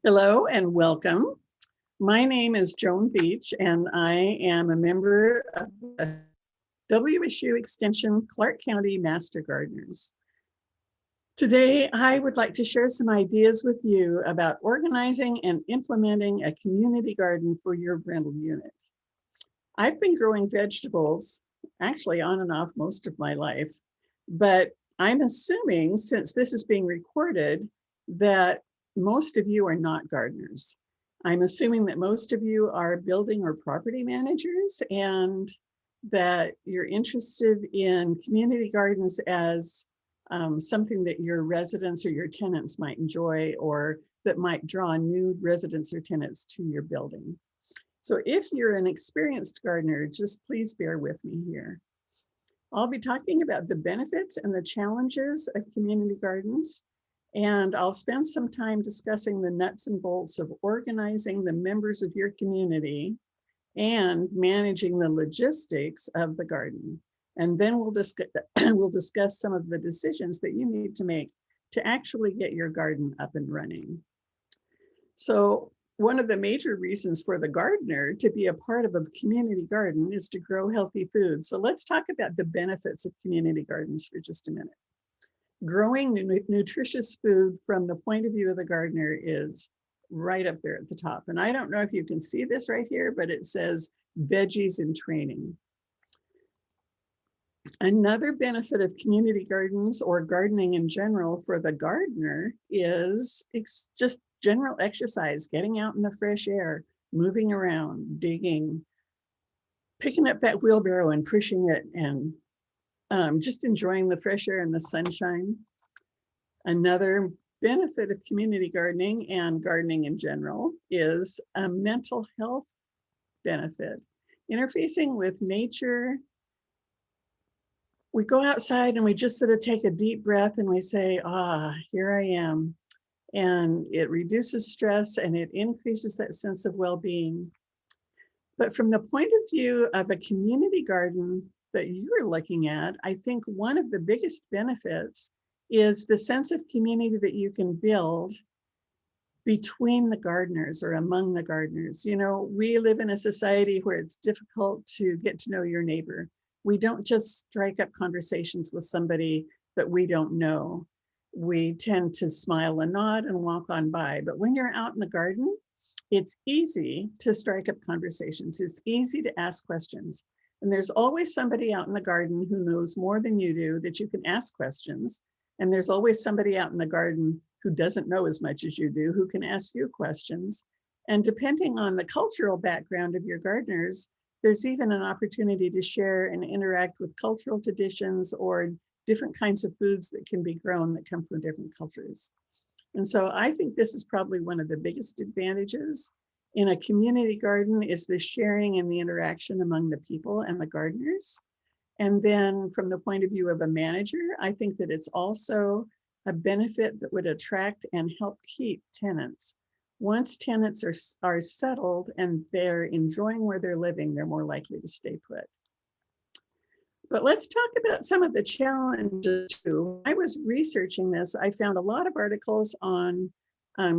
Hello and welcome. My name is Joan Veach, and I am a member of the WSU Extension Clark County Master Gardeners. Today, I would like to share some ideas with you about organizing and implementing a community garden for your rental unit. I've been growing vegetables, actually on and off most of my life, but I'm assuming, since this is being recorded, that most of you are not gardeners. I'm assuming that most of you are building or property managers and that you're interested in community gardens as something that your residents or your tenants might enjoy, or that might draw new residents or tenants to your building. So if you're an experienced gardener, just please bear with me here. I'll be talking about the benefits and the challenges of community gardens, and I'll spend some time discussing the nuts and bolts of organizing the members of your community and managing the logistics of the garden. And then we'll discuss some of the decisions that you need to make to actually get your garden up and running. So one of the major reasons for the gardener to be a part of a community garden is to grow healthy food. So let's talk about the benefits of community gardens for just a minute. Growing nutritious food from the point of view of the gardener is right up there at the top. And I don't know if you can see this right here, but it says veggies in training. Another benefit of community gardens or gardening in general for the gardener is just general exercise, getting out in the fresh air, moving around, digging, picking up that wheelbarrow and pushing it, and just enjoying the fresh air and the sunshine. Another benefit of community gardening and gardening in general is a mental health benefit. Interfacing with nature. We go outside and we just sort of take a deep breath and we say, here I am. And it reduces stress and it increases that sense of well-being. But from the point of view of a community garden that you're looking at, I think one of the biggest benefits is the sense of community that you can build between the gardeners or among the gardeners. You know, we live in a society where it's difficult to get to know your neighbor. We don't just strike up conversations with somebody that we don't know. We tend to smile and nod and walk on by. But when you're out in the garden, it's easy to strike up conversations. It's easy to ask questions. And there's always somebody out in the garden who knows more than you do that you can ask questions. And there's always somebody out in the garden who doesn't know as much as you do, who can ask you questions. And depending on the cultural background of your gardeners, there's even an opportunity to share and interact with cultural traditions or different kinds of foods that can be grown that come from different cultures. And so I think this is probably one of the biggest advantages in a community garden is the sharing and the interaction among the people and the gardeners. And then from the point of view of a manager, I think that it's also a benefit that would attract and help keep tenants. Once tenants are settled and they're enjoying where they're living, they're more likely to stay put. But let's talk about some of the challenges too. When I was researching this, I found a lot of articles on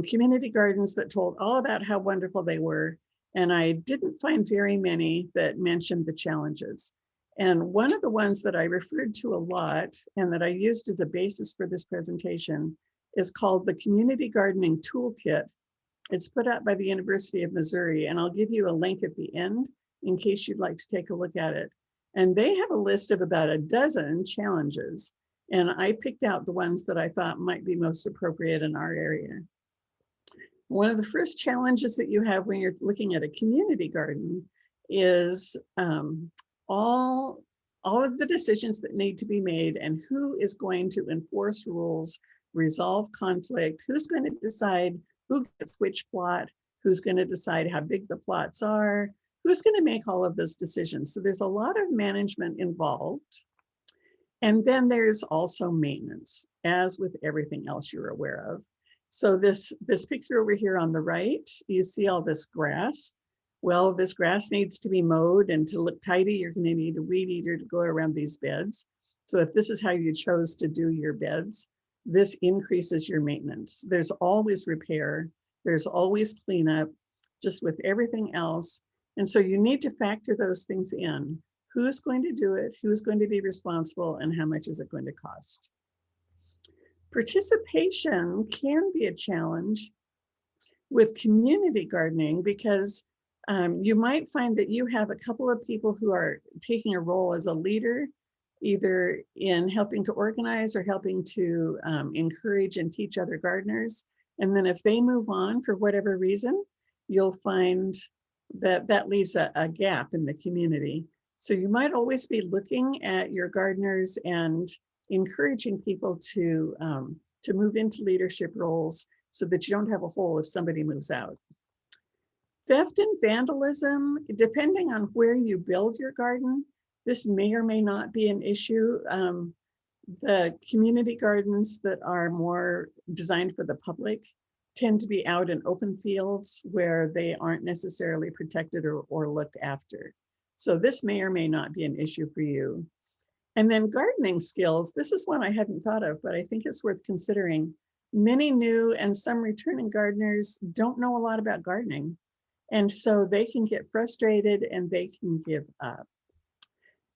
community gardens that told all about how wonderful they were. And I didn't find very many that mentioned the challenges. And one of the ones that I referred to a lot and that I used as a basis for this presentation is called the Community Gardening Toolkit. It's put out by the University of Missouri, and I'll give you a link at the end in case you'd like to take a look at it. And they have a list of about a dozen challenges, and I picked out the ones that I thought might be most appropriate in our area. One of the first challenges that you have when you're looking at a community garden is all of the decisions that need to be made and who is going to enforce rules, resolve conflict, who's going to decide who gets which plot, who's going to decide how big the plots are, who's going to make all of those decisions. So there's a lot of management involved. And then there's also maintenance, as with everything else you're aware of. So this picture over here on the right, you see all this grass. Well, this grass needs to be mowed, and to look tidy, you're going to need a weed eater to go around these beds. So if this is how you chose to do your beds, this increases your maintenance. There's always repair. There's always cleanup, just with everything else. And so you need to factor those things in. Who's going to do it? Who's going to be responsible? And how much is it going to cost? Participation can be a challenge with community gardening because you might find that you have a couple of people who are taking a role as a leader, either in helping to organize or helping to encourage and teach other gardeners. And then if they move on for whatever reason, you'll find that that leaves a gap in the community. So you might always be looking at your gardeners and encouraging people to move into leadership roles so that you don't have a hole if somebody moves out. Theft and vandalism, depending on where you build your garden, this may or may not be an issue. The community gardens that are more designed for the public tend to be out in open fields where they aren't necessarily protected or looked after. So this may or may not be an issue for you. And then gardening skills, this is one I hadn't thought of, but I think it's worth considering. Many new and some returning gardeners don't know a lot about gardening. And so they can get frustrated and they can give up.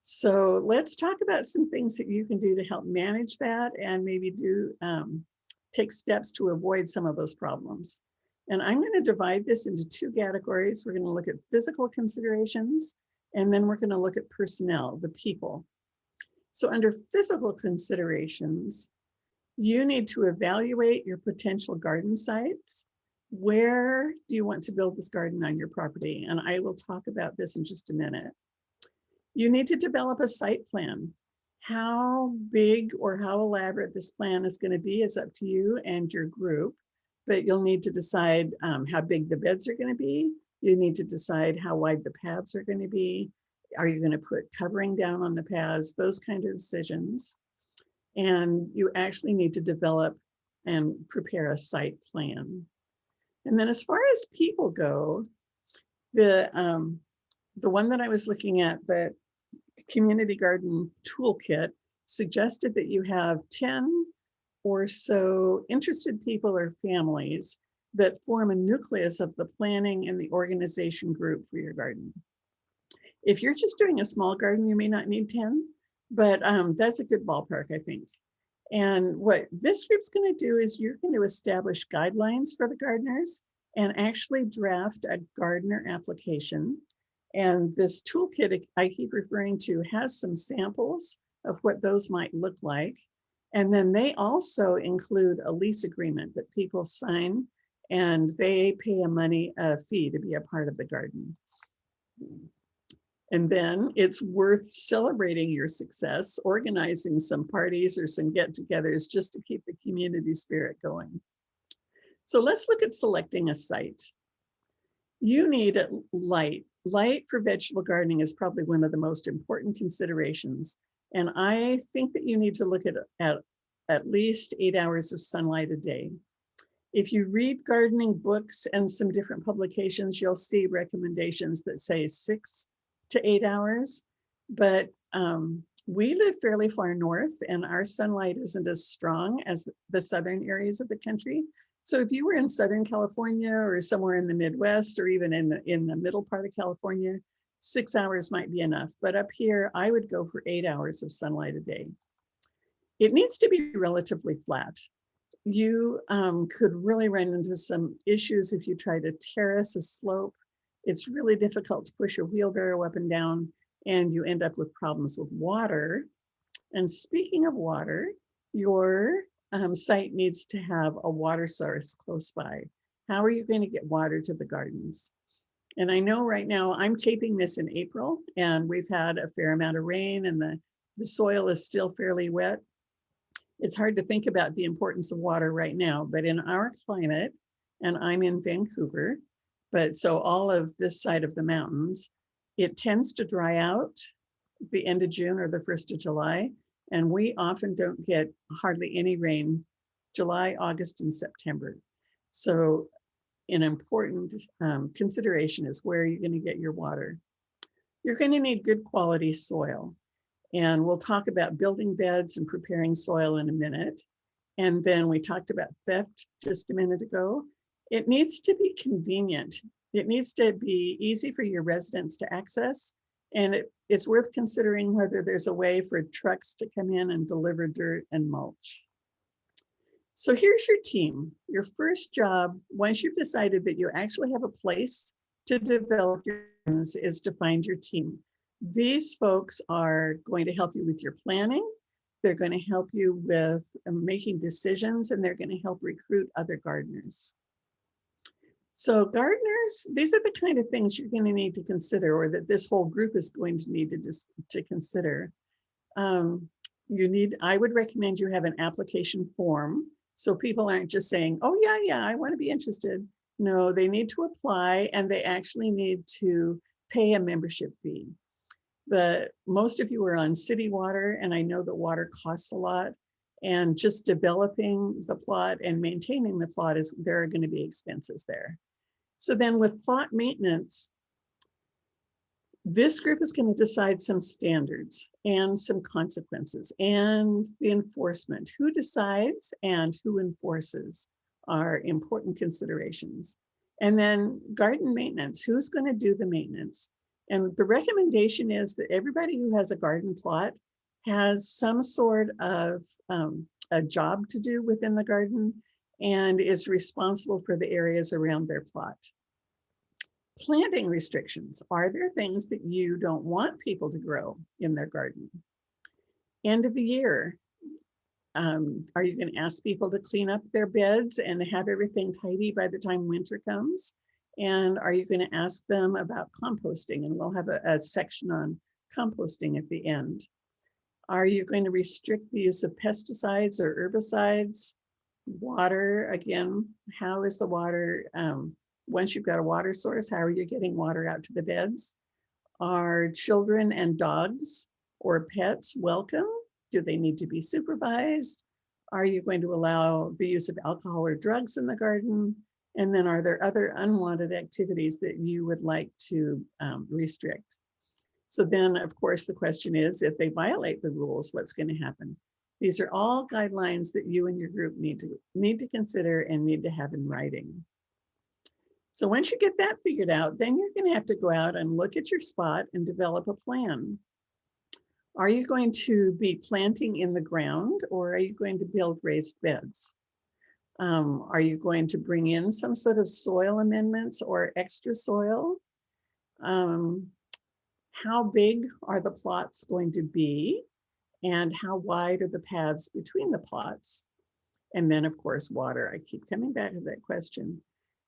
So let's talk about some things that you can do to help manage that and maybe take steps to avoid some of those problems. And I'm going to divide this into two categories. We're going to look at physical considerations, and then we're going to look at personnel, the people. So under physical considerations, you need to evaluate your potential garden sites. Where do you want to build this garden on your property? And I will talk about this in just a minute. You need to develop a site plan. How big or how elaborate this plan is going to be is up to you and your group, but you'll need to decide how big the beds are going to be. You need to decide how wide the paths are going to be. Are you going to put covering down on the paths? Those kind of decisions. And you actually need to develop and prepare a site plan. And then as far as people go, the one that I was looking at, the Community Garden Toolkit, suggested that you have 10 or so interested people or families that form a nucleus of the planning and the organization group for your garden. If you're just doing a small garden, you may not need 10, but that's a good ballpark, I think. And what this group's going to do is you're going to establish guidelines for the gardeners and actually draft a gardener application. And this toolkit I keep referring to has some samples of what those might look like. And then they also include a lease agreement that people sign, and they pay a fee to be a part of the garden. And then it's worth celebrating your success, organizing some parties or some get-togethers just to keep the community spirit going. So let's look at selecting a site. You need light. Light for vegetable gardening is probably one of the most important considerations. And I think that you need to look at least 8 hours of sunlight a day. If you read gardening books and some different publications, you'll see recommendations that say 6 to 8 hours. But we live fairly far north and our sunlight isn't as strong as the southern areas of the country. So if you were in Southern California or somewhere in the Midwest or even in the middle part of California, 6 hours might be enough. But up here, I would go for 8 hours of sunlight a day. It needs to be relatively flat. You could really run into some issues if you try to terrace a slope. It's really difficult to push a wheelbarrow up and down, and you end up with problems with water. And speaking of water, your site needs to have a water source close by. How are you going to get water to the gardens? And I know right now I'm taping this in April, and we've had a fair amount of rain, and the soil is still fairly wet. It's hard to think about the importance of water right now, but in our climate, and I'm in Vancouver, but so all of this side of the mountains, it tends to dry out the end of June or the 1st of July. And we often don't get hardly any rain July, August, and September. So an important consideration is where you're going to get your water. You're going to need good quality soil. And we'll talk about building beds and preparing soil in a minute. And then we talked about theft just a minute ago. It needs to be convenient. It needs to be easy for your residents to access. And it's worth considering whether there's a way for trucks to come in and deliver dirt and mulch. So here's your team. Your first job, once you've decided that you actually have a place to develop your business, is to find your team. These folks are going to help you with your planning. They're going to help you with making decisions, and they're going to help recruit other gardeners. So gardeners, these are the kind of things you're going to need to consider, or that this whole group is going to need to consider. I would recommend you have an application form, so people aren't just saying, oh yeah, I want to be interested. No, they need to apply, and they actually need to pay a membership fee. But most of you are on city water, and I know that water costs a lot, and just developing the plot and maintaining the plot, there are going to be expenses there. So then with plot maintenance, this group is going to decide some standards and some consequences and the enforcement. Who decides and who enforces are important considerations. And then garden maintenance, who's going to do the maintenance? And the recommendation is that everybody who has a garden plot has some sort of a job to do within the garden and is responsible for the areas around their plot. Planting restrictions. Are there things that you don't want people to grow in their garden? End of the year. Are you going to ask people to clean up their beds and have everything tidy by the time winter comes? And are you going to ask them about composting? And we'll have a section on composting at the end. Are you going to restrict the use of pesticides or herbicides? Water, again, how is the water? Once you've got a water source, how are you getting water out to the beds? Are children and dogs or pets welcome? Do they need to be supervised? Are you going to allow the use of alcohol or drugs in the garden? And then are there other unwanted activities that you would like to restrict? So then, of course, the question is, if they violate the rules, what's going to happen? These are all guidelines that you and your group need to consider and need to have in writing. So once you get that figured out, then you're going to have to go out and look at your spot and develop a plan. Are you going to be planting in the ground, or are you going to build raised beds? Are you going to bring in some sort of soil amendments or extra soil? How big are the plots going to be? And how wide are the paths between the plots? And then, of course, water. I keep coming back to that question.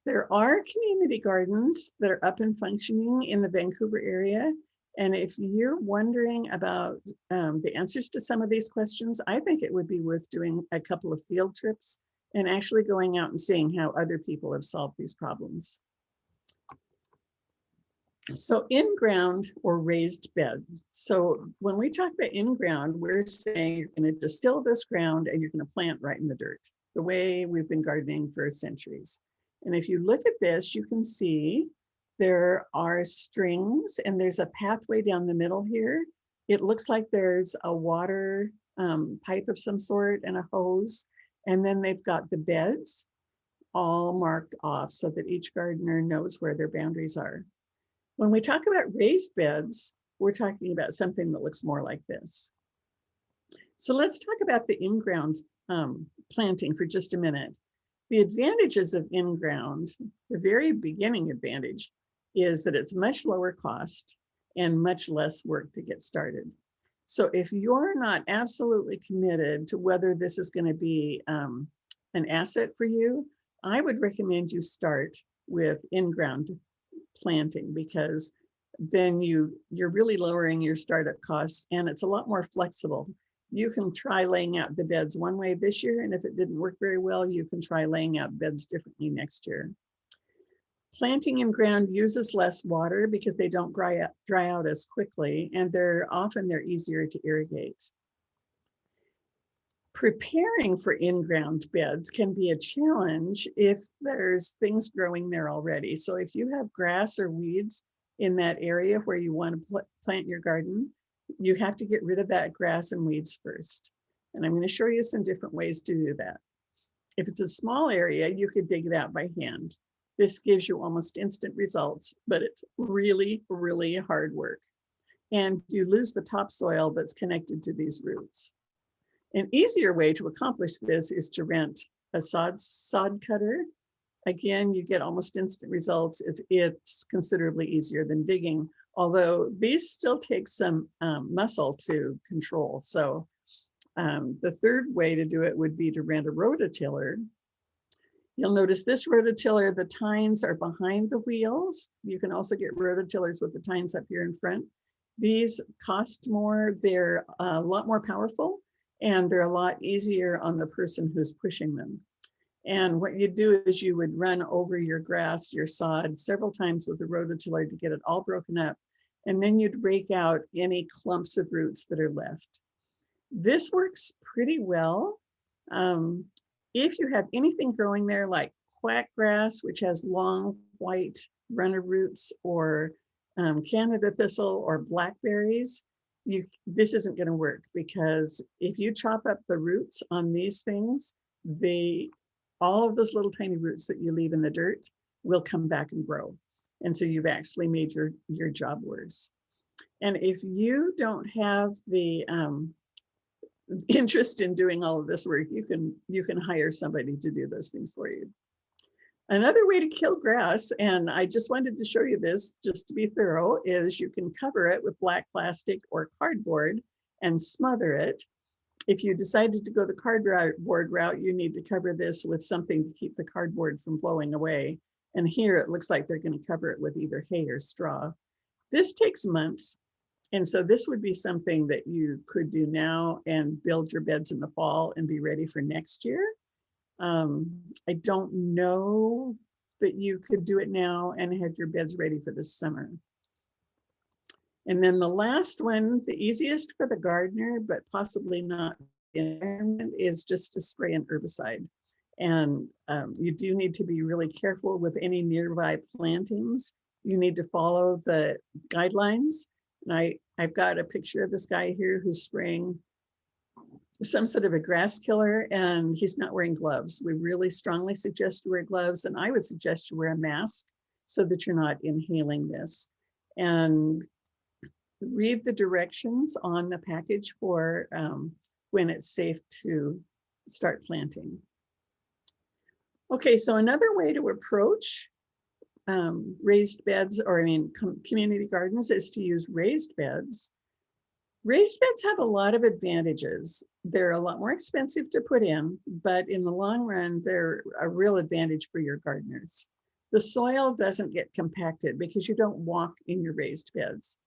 There are community gardens that are up and functioning in the Vancouver area. And if you're wondering about the answers to some of these questions, I think it would be worth doing a couple of field trips and actually going out and seeing how other people have solved these problems. So in-ground or raised bed. So when we talk about in-ground, we're saying you're going to distill this ground and you're going to plant right in the dirt, the way we've been gardening for centuries. And if you look at this, you can see there are strings and there's a pathway down the middle here. It looks like there's a water pipe of some sort and a hose. And then they've got the beds all marked off so that each gardener knows where their boundaries are. When we talk about raised beds, we're talking about something that looks more like this. So let's talk about the in-ground planting for just a minute. The advantages of in-ground, the very beginning advantage, is that it's much lower cost and much less work to get started. So if you're not absolutely committed to whether this is going to be an asset for you, I would recommend you start with in-ground planting, because then you're really lowering your startup costs and it's a lot more flexible. You can try laying out the beds one way this year, and if it didn't work very well, you can try laying out beds differently next year. Planting in ground uses less water because they don't dry out as quickly, and they're easier to irrigate. Preparing for in-ground beds can be a challenge if there's things growing there already. So if you have grass or weeds in that area where you want to plant your garden, you have to get rid of that grass and weeds first. And I'm going to show you some different ways to do that. If it's a small area, you could dig it out by hand. This gives you almost instant results, but it's really, really hard work. And you lose the topsoil that's connected to these roots. An easier way to accomplish this is to rent a sod cutter. Again, you get almost instant results. It's considerably easier than digging, although these still take some muscle to control. So the third way to do it would be to rent a rototiller. You'll notice this rototiller, the tines are behind the wheels. You can also get rototillers with the tines up here in front. These cost more, they're a lot more powerful, and they're a lot easier on the person who's pushing them. And what you do is you would run over your grass, your sod, several times with a rototiller to get it all broken up. And then you'd rake out any clumps of roots that are left. This works pretty well. If you have anything growing there like quackgrass, which has long white runner roots, or Canada thistle or blackberries, this isn't going to work, because if you chop up the roots on these things, all of those little tiny roots that you leave in the dirt will come back and grow. And so you've actually made your job worse. And if you don't have the interest in doing all of this work, you can hire somebody to do those things for you. Another way to kill grass, and I just wanted to show you this just to be thorough, is you can cover it with black plastic or cardboard and smother it. If you decided to go the cardboard route, you need to cover this with something to keep the cardboard from blowing away. And here it looks like they're going to cover it with either hay or straw. This takes months. And so this would be something that you could do now and build your beds in the fall and be ready for next year. I don't know that you could do it now and have your beds ready for this summer. And then the last one, the easiest for the gardener, but possibly not the environment, is just to spray an herbicide. And you do need to be really careful with any nearby plantings. You need to follow the guidelines. And I've got a picture of this guy here who's spraying some sort of a grass killer, and he's not wearing gloves. We really strongly suggest you wear gloves, and I would suggest you wear a mask so that you're not inhaling this. And read the directions on the package for when it's safe to start planting. Okay, so another way to approach raised beds, or community gardens, is to use raised beds. Raised beds have a lot of advantages. They're a lot more expensive to put in, but in the long run, they're a real advantage for your gardeners. The soil doesn't get compacted because you don't walk in your raised beds.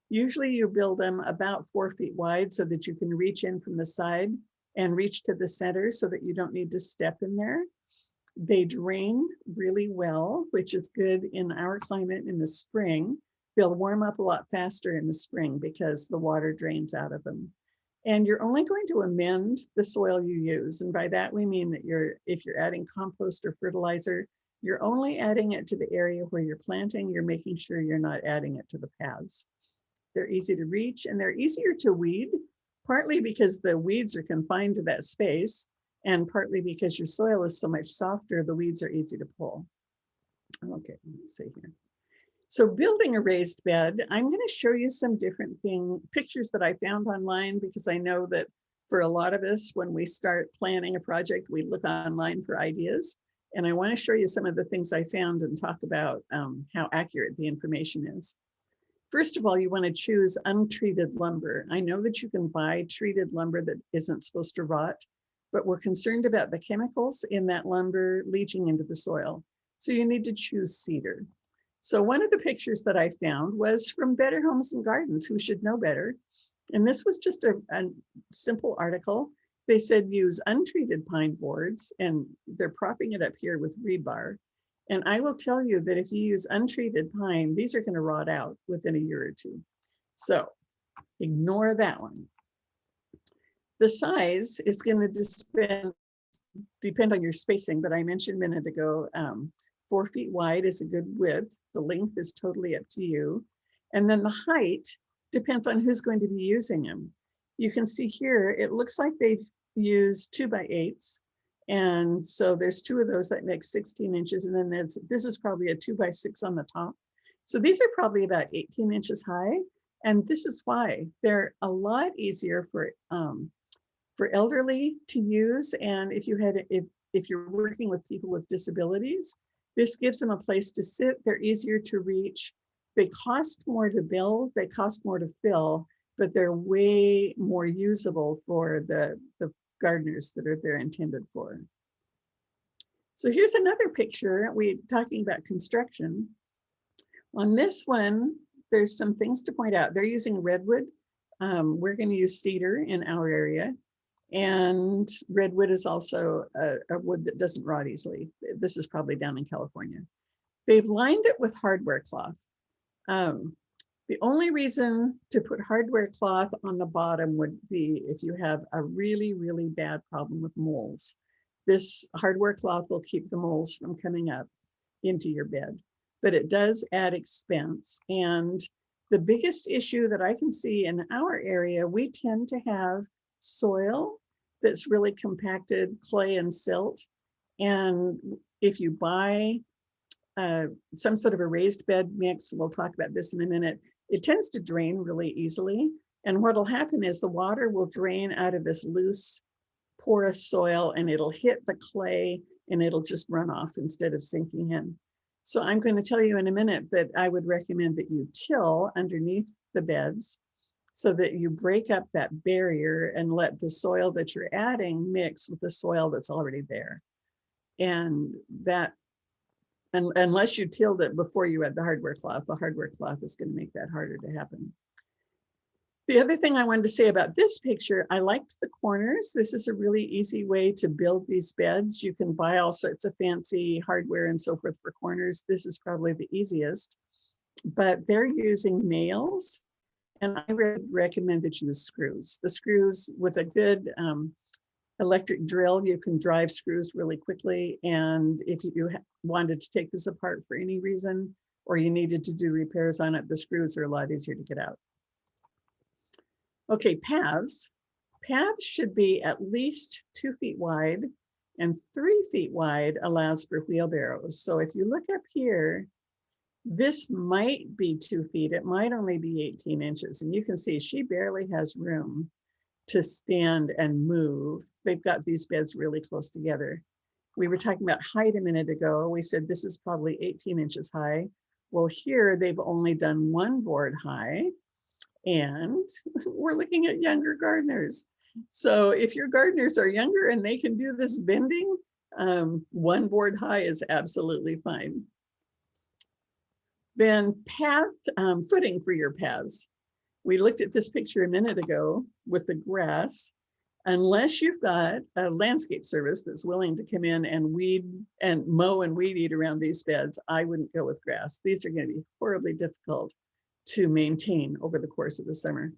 Usually you build them about 4 feet wide so that you can reach in from the side and reach to the center so that you don't need to step in there. They drain really well, which is good in our climate in the spring. They'll warm up a lot faster in the spring because the water drains out of them. And you're only going to amend the soil you use. And by that, we mean that if you're adding compost or fertilizer, you're only adding it to the area where you're planting. You're making sure you're not adding it to the paths. They're easy to reach, and they're easier to weed, partly because the weeds are confined to that space, and partly because your soil is so much softer, the weeds are easy to pull. Okay, let's see here. So building a raised bed, I'm going to show you some different pictures that I found online, because I know that for a lot of us, when we start planning a project, we look online for ideas. And I want to show you some of the things I found and talk about how accurate the information is. First of all, you want to choose untreated lumber. I know that you can buy treated lumber that isn't supposed to rot, but we're concerned about the chemicals in that lumber leaching into the soil. So you need to choose cedar. So one of the pictures that I found was from Better Homes and Gardens, who should know better. And this was just a simple article. They said use untreated pine boards, and they're propping it up here with rebar. And I will tell you that if you use untreated pine, these are going to rot out within a year or two. So ignore that one. The size is going to depend on your spacing, but I mentioned a minute ago, 4 feet wide is a good width. The length is totally up to you. And then the height depends on who's going to be using them. You can see here, it looks like they've used 2x8s. And so there's two of those that make 16 inches. And then this is probably a 2x6 on the top. So these are probably about 18 inches high. And this is why they're a lot easier for elderly to use. And if you're working with people with disabilities, this gives them a place to sit. They're easier to reach. They cost more to build, they cost more to fill, but they're way more usable for the gardeners that they're intended for. So here's another picture. We're talking about construction. On this one, there's some things to point out. They're using redwood. We're going to use cedar in our area. And redwood is also a wood that doesn't rot easily. This is probably down in California. They've lined it with hardware cloth. The only reason to put hardware cloth on the bottom would be if you have a really, really bad problem with moles. This hardware cloth will keep the moles from coming up into your bed, but it does add expense. And the biggest issue that I can see in our area, we tend to have soil that's really compacted, clay and silt. And if you buy some sort of a raised bed mix, we'll talk about this in a minute, it tends to drain really easily. And what'll happen is the water will drain out of this loose, porous soil and it'll hit the clay and it'll just run off instead of sinking in. So I'm going to tell you in a minute that I would recommend that you till underneath the beds so that you break up that barrier and let the soil that you're adding mix with the soil that's already there. And that, unless you tilled it before you add the hardware cloth is going to make that harder to happen. The other thing I wanted to say about this picture, I liked the corners. This is a really easy way to build these beds. You can buy all sorts of fancy hardware and so forth for corners. This is probably the easiest, but they're using nails. And I recommend that you use screws. The screws with a good electric drill, you can drive screws really quickly. And if you wanted to take this apart for any reason, or you needed to do repairs on it, the screws are a lot easier to get out. Okay, paths. Paths should be at least 2 feet wide, and 3 feet wide allows for wheelbarrows. So if you look up here, this might be 2 feet. It might only be 18 inches. And you can see she barely has room to stand and move. They've got these beds really close together. We were talking about height a minute ago. We said this is probably 18 inches high. Well, here they've only done 1 board high, and we're looking at younger gardeners. So if your gardeners are younger and they can do this bending, 1 board high is absolutely fine. Then path footing for your paths. We looked at this picture a minute ago with the grass. Unless you've got a landscape service that's willing to come in and weed and mow and weed eat around these beds, I wouldn't go with grass. These are going to be horribly difficult to maintain over the course of the summer.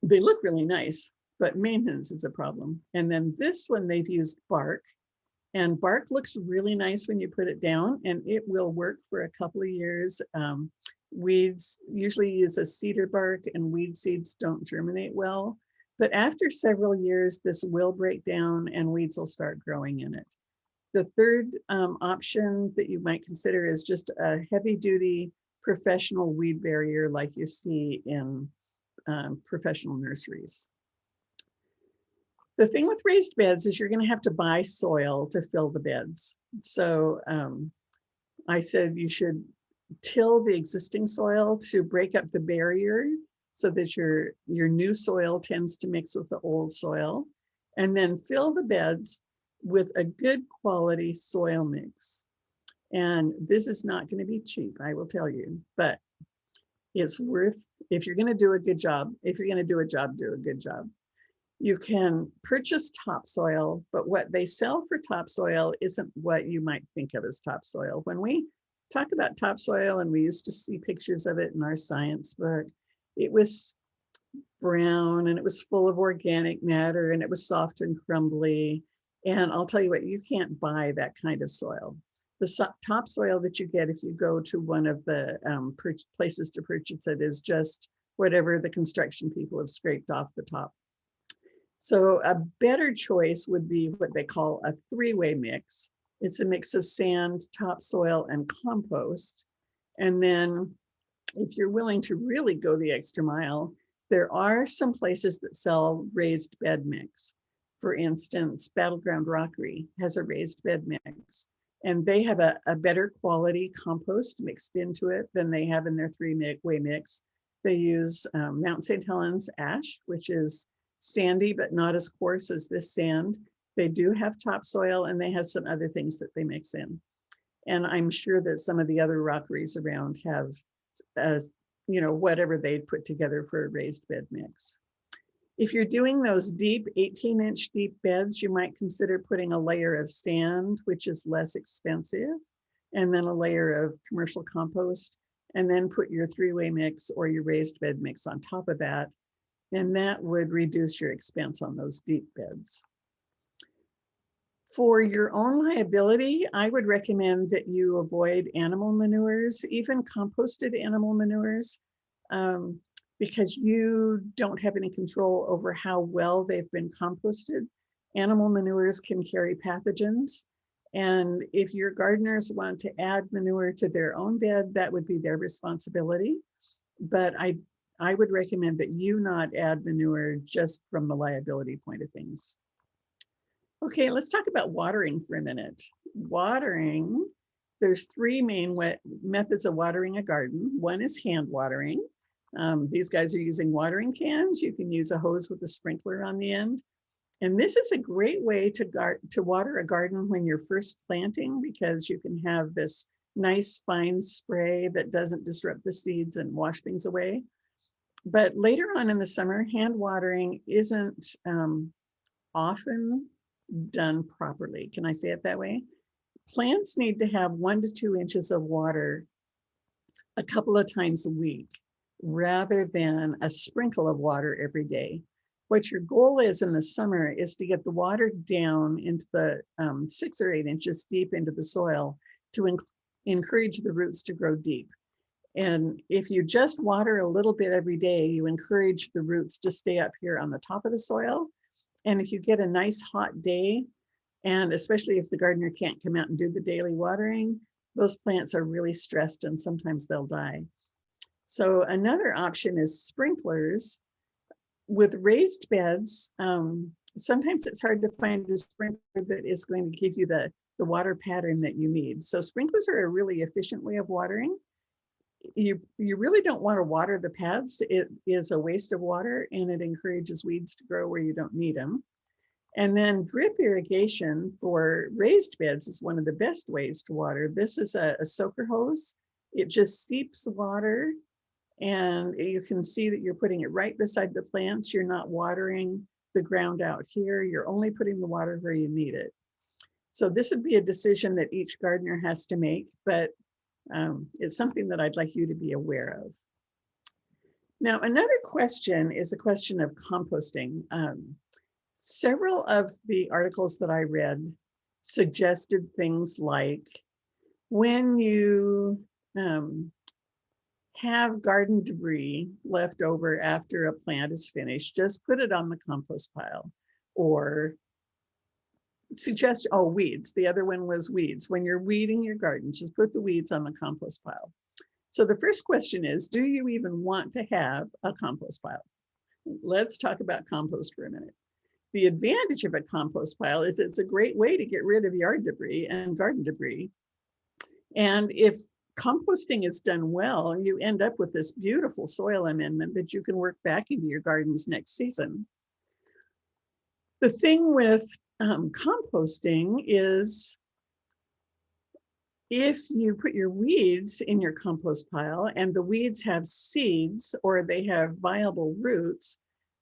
They look really nice, but maintenance is a problem. And then this one, they've used bark. And bark looks really nice when you put it down, and it will work for a couple of years. Weeds usually use a cedar bark, and weed seeds don't germinate well. But after several years, this will break down and weeds will start growing in it. The third option that you might consider is just a heavy-duty professional weed barrier like you see in professional nurseries. The thing with raised beds is you're going to have to buy soil to fill the beds. So I said you should till the existing soil to break up the barrier so that your new soil tends to mix with the old soil, and then fill the beds with a good quality soil mix. And this is not going to be cheap, I will tell you, but it's worth, if you're going to do a good job, if you're going to do a job, do a good job. You can purchase topsoil, but what they sell for topsoil isn't what you might think of as topsoil. When we talk about topsoil, and we used to see pictures of it in our science book, it was brown and it was full of organic matter and it was soft and crumbly. And I'll tell you what, you can't buy that kind of soil. The topsoil that you get if you go to one of the places to purchase it is just whatever the construction people have scraped off the top. So a better choice would be what they call a three-way mix. It's a mix of sand, topsoil, and compost. And then if you're willing to really go the extra mile, there are some places that sell raised bed mix. For instance, Battleground Rockery has a raised bed mix, and they have a better quality compost mixed into it than they have in their three-way mix. They use Mount St. Helens ash, which is sandy, but not as coarse as this sand. They do have topsoil, and they have some other things that they mix in. And I'm sure that some of the other rockeries around have, whatever they put together for a raised bed mix. If you're doing those deep 18-inch deep beds, you might consider putting a layer of sand, which is less expensive, and then a layer of commercial compost, and then put your three-way mix or your raised bed mix on top of that. And that would reduce your expense on those deep beds. For your own liability, I would recommend that you avoid animal manures, even composted animal manures, because you don't have any control over how well they've been composted. Animal manures can carry pathogens. And if your gardeners want to add manure to their own bed, that would be their responsibility. But I would recommend that you not add manure just from the liability point of things. Okay, let's talk about watering for a minute. Watering, there's three main methods of watering a garden. One is hand watering. These guys are using watering cans. You can use a hose with a sprinkler on the end. And this is a great way to water a garden when you're first planting, because you can have this nice fine spray that doesn't disrupt the seeds and wash things away. But later on in the summer, hand watering isn't often done properly. Can I say it that way? Plants need to have 1 to 2 inches of water a couple of times a week, rather than a sprinkle of water every day. What your goal is in the summer is to get the water down into the 6 or 8 inches deep into the soil to encourage the roots to grow deep. And if you just water a little bit every day, you encourage the roots to stay up here on the top of the soil. And if you get a nice hot day, and especially if the gardener can't come out and do the daily watering, those plants are really stressed and sometimes they'll die. So another option is sprinklers. With raised beds, sometimes it's hard to find a sprinkler that is going to give you the water pattern that you need. So sprinklers are a really efficient way of watering. You really don't want to water the pads. It is a waste of water, and it encourages weeds to grow where you don't need them. And then drip irrigation for raised beds is one of the best ways to water. This is a soaker hose. It just seeps water, and you can see that you're putting it right beside the plants. You're not watering the ground out here. You're only putting the water where you need it. So this would be a decision that each gardener has to make, but it's something that I'd like you to be aware of. Now, another question is a question of composting. Several of the articles that I read suggested things like, when you have garden debris left over after a plant is finished, just put it on the compost pile. Or suggest, weeds. The other one was weeds. When you're weeding your garden, just put the weeds on the compost pile. So the first question is, do you even want to have a compost pile? Let's talk about compost for a minute. The advantage of a compost pile is it's a great way to get rid of yard debris and garden debris. And if composting is done well, you end up with this beautiful soil amendment that you can work back into your gardens next season. The thing with composting is, if you put your weeds in your compost pile and the weeds have seeds or they have viable roots,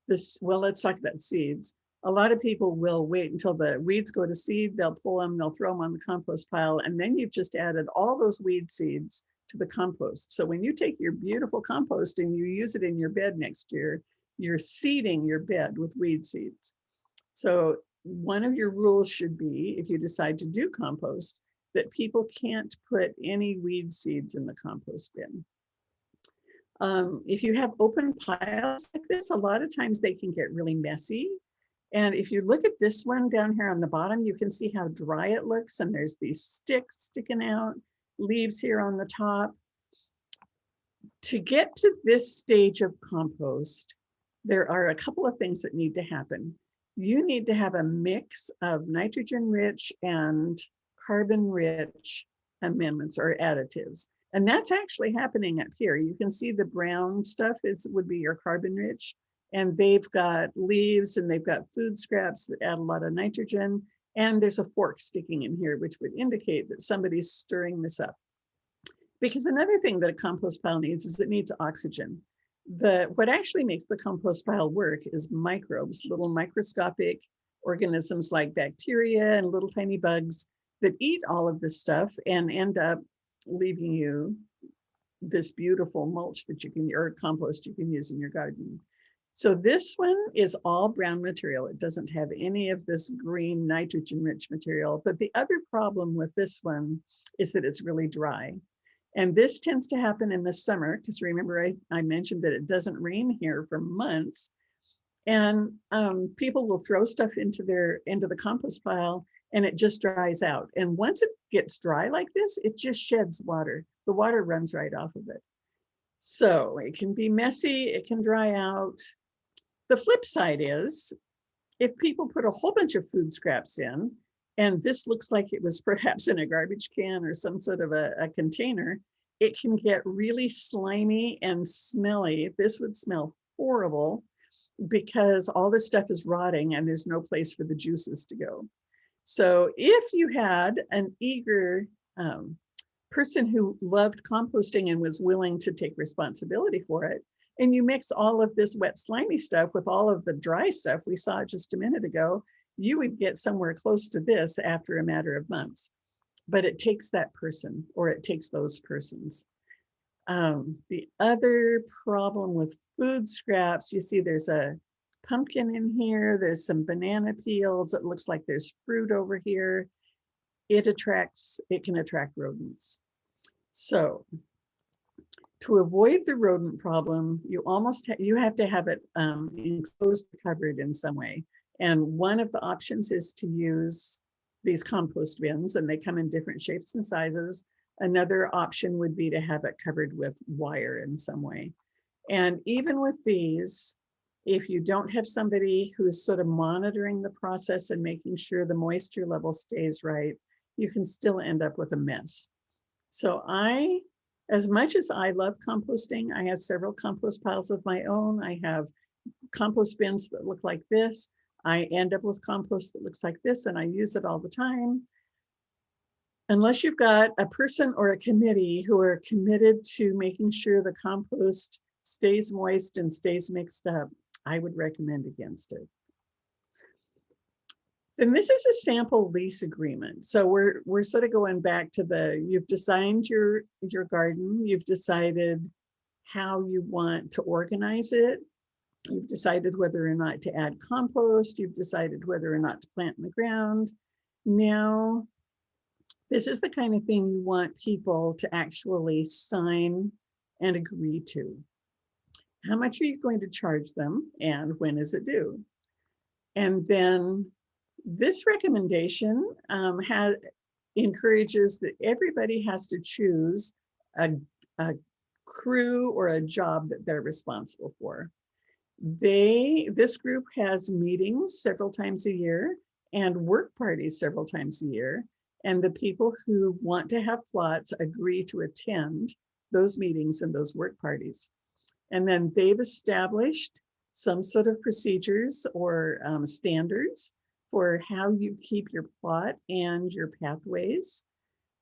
let's talk about seeds. A lot of people will wait until the weeds go to seed, they'll pull them, they'll throw them on the compost pile, and then you've just added all those weed seeds to the compost. So when you take your beautiful compost and you use it in your bed next year, you're seeding your bed with weed seeds. So one of your rules should be, if you decide to do compost, that people can't put any weed seeds in the compost bin. If you have open piles like this, a lot of times they can get really messy. And if you look at this one down here on the bottom, you can see how dry it looks. And there's these sticks sticking out, leaves here on the top. To get to this stage of compost, there are a couple of things that need to happen. You need to have a mix of nitrogen-rich and carbon-rich amendments or additives. And that's actually happening up here. You can see the brown stuff would be your carbon-rich, and they've got leaves and they've got food scraps that add a lot of nitrogen. And there's a fork sticking in here, which would indicate that somebody's stirring this up. Because another thing that a compost pile needs is it needs oxygen. What actually makes the compost pile work is microbes, little microscopic organisms like bacteria and little tiny bugs that eat all of this stuff and end up leaving you this beautiful mulch that you can, or compost you can use in your garden. So this one is all brown material. It doesn't have any of this green nitrogen-rich material. But the other problem with this one is that it's really dry. And this tends to happen in the summer, because remember I mentioned that it doesn't rain here for months. And people will throw stuff into the compost pile and it just dries out. And once it gets dry like this, it just sheds water. The water runs right off of it. So it can be messy, it can dry out. The flip side is, if people put a whole bunch of food scraps in, and this looks like it was perhaps in a garbage can or some sort of a container, it can get really slimy and smelly. This would smell horrible because all this stuff is rotting and there's no place for the juices to go. So if you had an eager person who loved composting and was willing to take responsibility for it, and you mix all of this wet, slimy stuff with all of the dry stuff we saw just a minute ago, you would get somewhere close to this after a matter of months. But it takes that person, or it takes those persons. The other problem with food scraps, you see there's a pumpkin in here, there's some banana peels, it looks like there's fruit over here. It can attract rodents. So to avoid the rodent problem, you have to have it enclosed, covered in some way. And one of the options is to use these compost bins, and they come in different shapes and sizes. Another option would be to have it covered with wire in some way. And even with these, if you don't have somebody who's sort of monitoring the process and making sure the moisture level stays right, you can still end up with a mess. So as much as I love composting, I have several compost piles of my own. I have compost bins that look like this. I end up with compost that looks like this, and I use it all the time. Unless you've got a person or a committee who are committed to making sure the compost stays moist and stays mixed up, I would recommend against it. Then this is a sample lease agreement. So we're sort of going back to you've designed your garden, you've decided how you want to organize it. You've decided whether or not to add compost. You've decided whether or not to plant in the ground. Now, this is the kind of thing you want people to actually sign and agree to. How much are you going to charge them, and when is it due? And then this recommendation encourages that everybody has to choose a crew or a job that they're responsible for. This group has meetings several times a year and work parties several times a year. And the people who want to have plots agree to attend those meetings and those work parties. And then they've established some sort of procedures or standards for how you keep your plot and your pathways.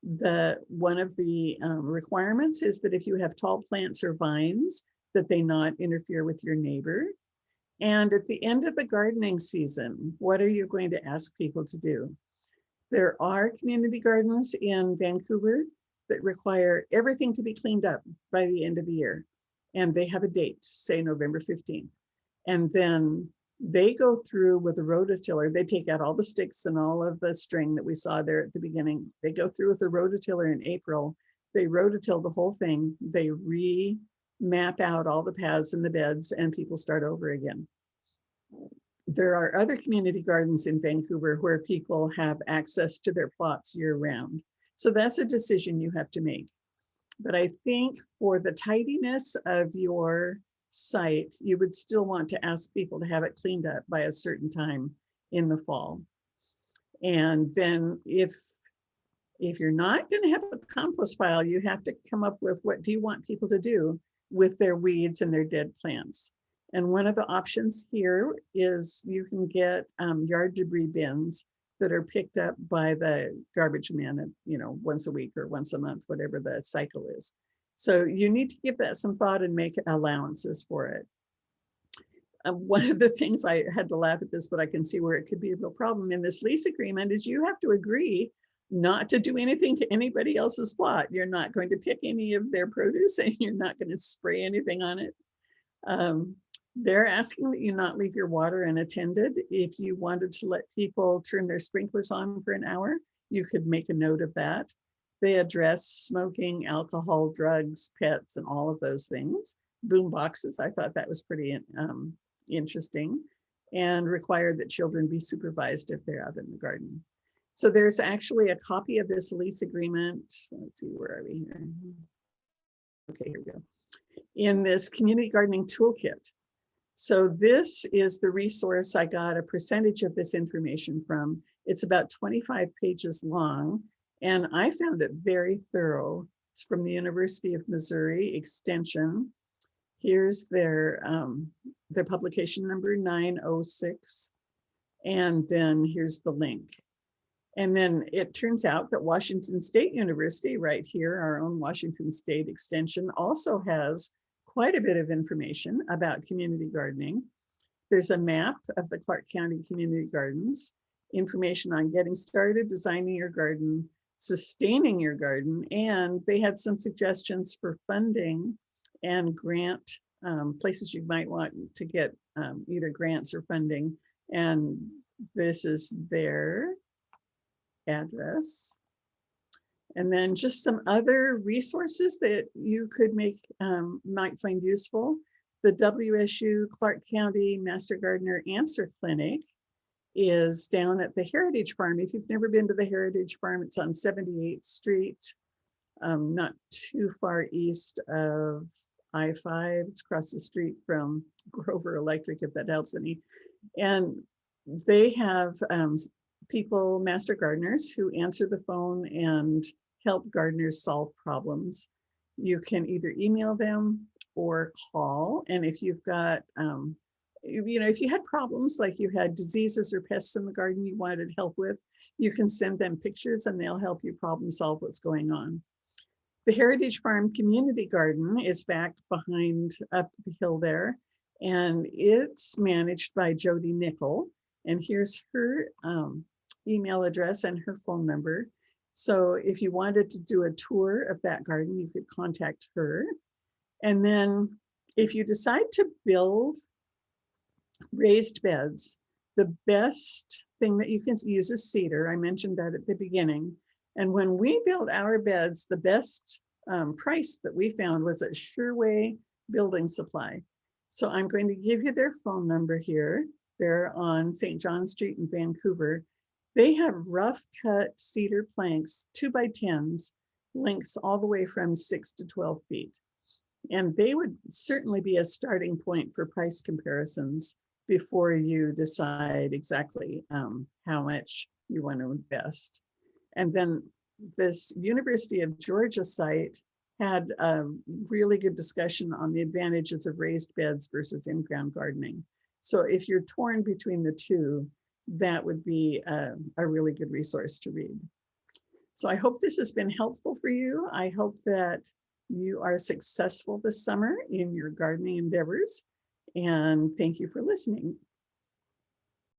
One of the requirements is that if you have tall plants or vines, that they not interfere with your neighbor. And at the end of the gardening season, what are you going to ask people to do? There are community gardens in Vancouver that require everything to be cleaned up by the end of the year. And they have a date, say November 15th. And then they go through with a rototiller. They take out all the sticks and all of the string that we saw there at the beginning. They go through with a rototiller in April. They rototill the whole thing. They map out all the paths and the beds, and people start over again. There are other community gardens in Vancouver where people have access to their plots year round. So that's a decision you have to make. But I think for the tidiness of your site, you would still want to ask people to have it cleaned up by a certain time in the fall. And then if you're not going to have a compost pile, you have to come up with what do you want people to do with their weeds and their dead plants. And one of the options here is you can get yard debris bins that are picked up by the garbage man, once a week or once a month, whatever the cycle is. So you need to give that some thought and make allowances for it. One of the things, I had to laugh at this, but I can see where it could be a real problem in this lease agreement, is you have to agree not to do anything to anybody else's plot. You're not going to pick any of their produce and you're not going to spray anything on it. They're asking that you not leave your water unattended. If you wanted to let people turn their sprinklers on for an hour, you could make a note of that. They address smoking, alcohol, drugs, pets, and all of those things. Boom boxes, I thought that was pretty interesting, and require that children be supervised if they're out in the garden. So there's actually a copy of this lease agreement. Let's see, where are we here? Okay, here we go. In this community gardening toolkit. So this is the resource I got a percentage of this information from. It's about 25 pages long, and I found it very thorough. It's from the University of Missouri Extension. Here's their publication number 906, and then here's the link. And then it turns out that Washington State University, right here, our own Washington State Extension, also has quite a bit of information about community gardening. There's a map of the Clark County community gardens, information on getting started, designing your garden, sustaining your garden, and they had some suggestions for funding and grant places you might want to get either grants or funding. And this is their address. And then just some other resources that you could might find useful. The WSU Clark County Master Gardener Answer Clinic is down at the Heritage Farm. If you've never been to the Heritage Farm, it's on 78th Street, not too far east of I-5. It's across the street from Grover Electric, if that helps any. And they have people, master gardeners, who answer the phone and help gardeners solve problems. You can either email them or call. And if you've got, if you had problems, like you had diseases or pests in the garden you wanted help with, you can send them pictures and they'll help you problem solve what's going on. The Heritage Farm Community Garden is back behind up the hill there, and it's managed by Jody Nickel. And here's her email address and her phone number. So if you wanted to do a tour of that garden, you could contact her. And then if you decide to build raised beds, the best thing that you can use is cedar. I mentioned that at the beginning. And when we built our beds, the best price that we found was at Sherway Building Supply. So I'm going to give you their phone number here. They're on St. John Street in Vancouver. They have rough cut cedar planks, 2x10s, lengths all the way from 6 to 12 feet. And they would certainly be a starting point for price comparisons before you decide exactly how much you want to invest. And then this University of Georgia site had a really good discussion on the advantages of raised beds versus in-ground gardening. So if you're torn between the two, that would be a really good resource to read. So I hope this has been helpful for you. I hope that you are successful this summer in your gardening endeavors. And thank you for listening.